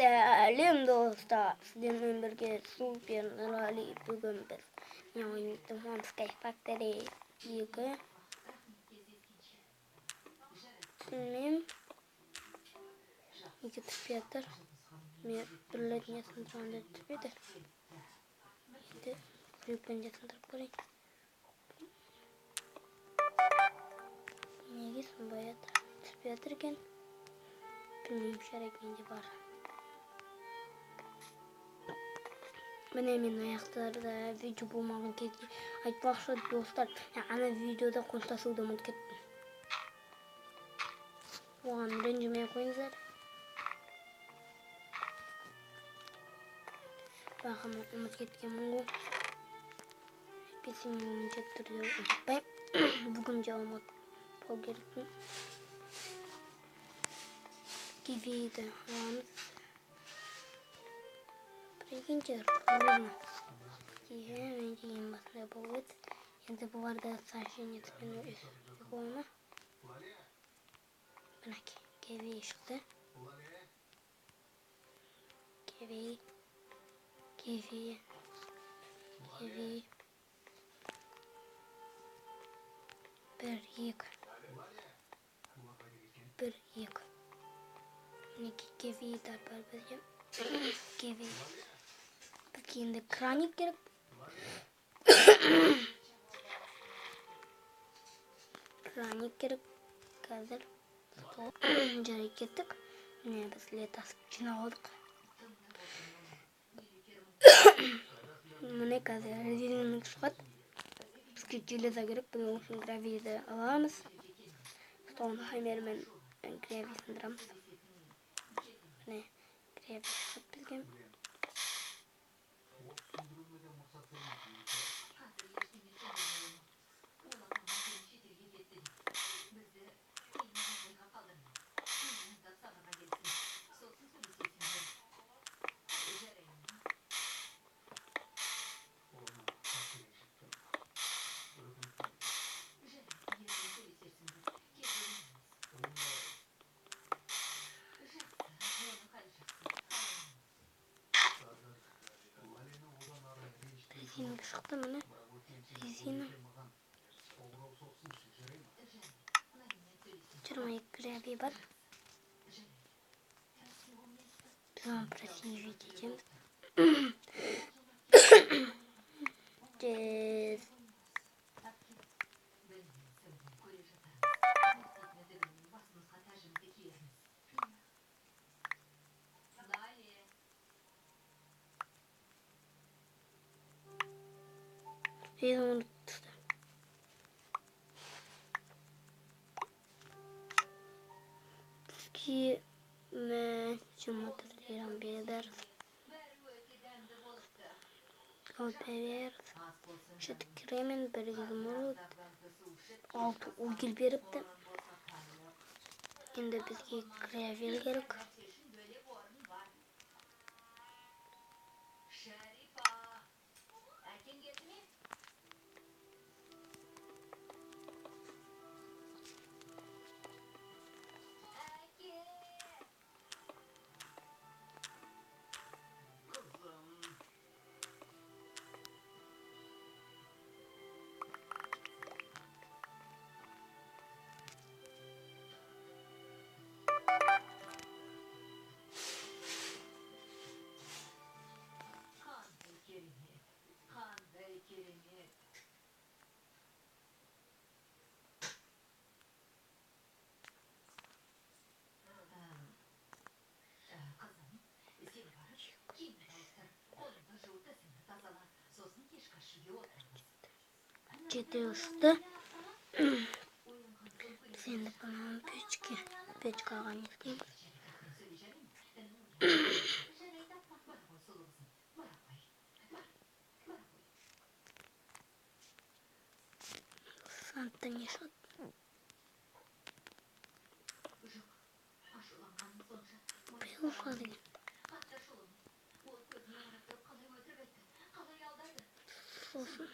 Сәлем достар, сіздермен бірге супер ралли бүгін біз не ойнайтын Sky Factory 2 мен Никита Петр мен бірлетіне сындырғанда түспеді енді күліппенде сындырып көрейін неге сынбай түспей жатыр екен білмеймін шарекенде бар. Міне мен аяқтарда видео болмаған кезде айтпақшы достар, ана видеода қоштасуды ұмытып кеттім. Оған ренжімей қойыңыздар. Бағана ұмытып кеткенмін ғой. Әйтпесе мен міндетті түрде ұмытпаймын. Бүгін де ұмытпау керекпін. Кивиді аламыз. Прикиньте, ровно. Мен деген басында болады. Енді бұларда сообщение түскені өсіп қолына. Мінеки, кеви шықты. Кеви. Bir, екі. Мінеки, кеви дар бар бізде. Кеви. Бізге енді краник керек. Краник керек. Қазір жарай кеттік. Міне біз летасып жинап алдық. Міне қазір резинаны шығады. Бізге железа керек. Бұның үшін гравийді аламыз. Соны хамермен гравий сындырамыз. Міне гравий шығып бізге. Резина шықты міне. Резина. 22 гравий бар. Biz onu pratiği edeceğiz. Biz onu tuttuk. Ki ben şimdi hatırlayacağım bir eder. Kalper. Şöyle kremin bir yumurta. Altı uygul beripti. Şimdi bizge gravil gerek. Четырнадцатый. Şimdi bana peçke algan istedim. Santa не шот. Приушали. Сосын.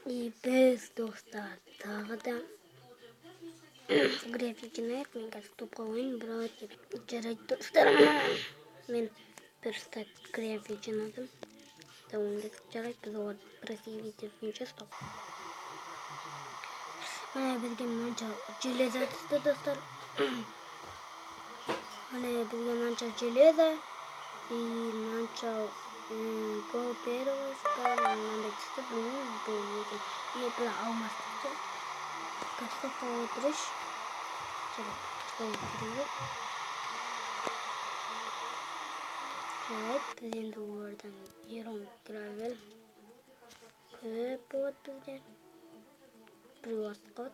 И без достатка да grafikini men to'pqa o'yin biroz kerak do'stlarim. Men bir grafik jinodim. Davomga kerak biz просивите финча стоп. Mana bizga mancha железо достар. Mana bizga mancha железо и mancha кооперовка надо читать будет. И это алмазды. Как-то поутриш. Evet, bizim de oradan yarım gravel köp bizde. Privat kod.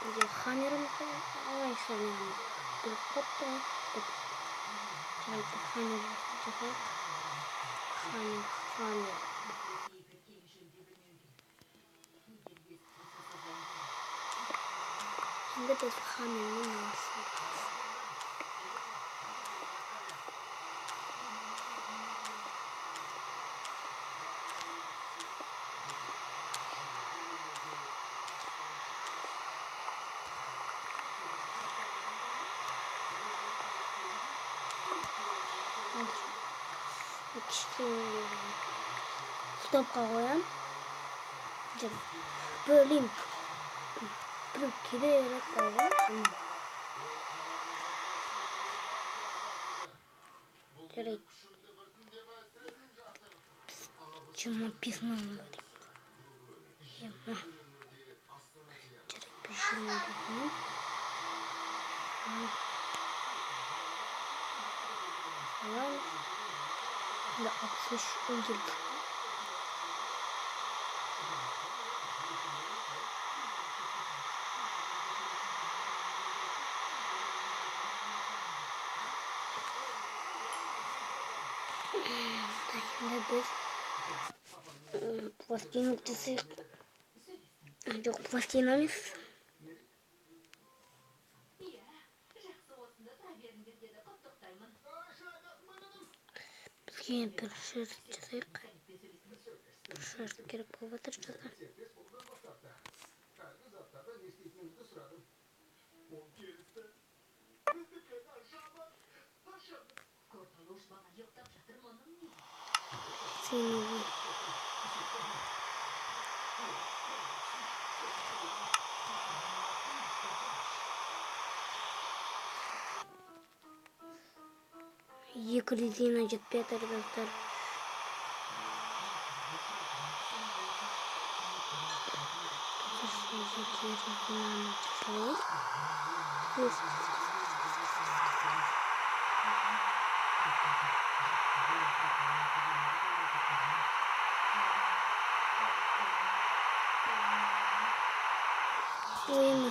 Где хамером айшаем. Прикопто. Это хамер. Хамер. Где-то хамер не нас. Stopqa qo'yam. Böleyim. Bir kerak qo'yam. Kerak. Чему письмо? Kerak pishirma. Да, слышь, угель. Biz пластинок жасайық. Жоқ, пластина емес. Бізге бір шерсть жасайық. Бір шерсть керек болып жатыр жасап. Сені. Екі резина жетпеді, достар. Екі резинаны жасайық. Ойма.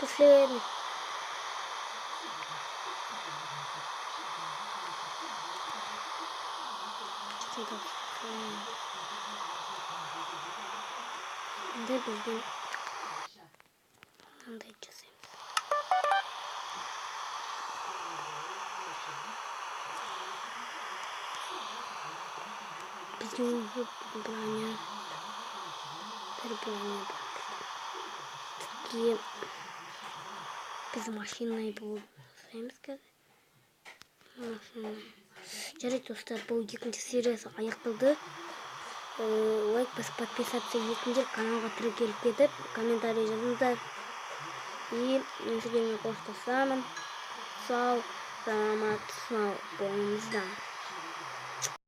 Последний. Де біздің? Мындай жасаймыз. Біздің броня. Бір броня бар. Біз машинай болып жасаймыз қазір. Машина. Жарайды, достар, бұл екінші сериясы аяқталды. Лайк басып подписаться етіңдер, каналға тіркеліп кетіп, комментарий жазыңыздар. И мен сіздермен қоштасамын. Сау, саламат, сау болыңыздар.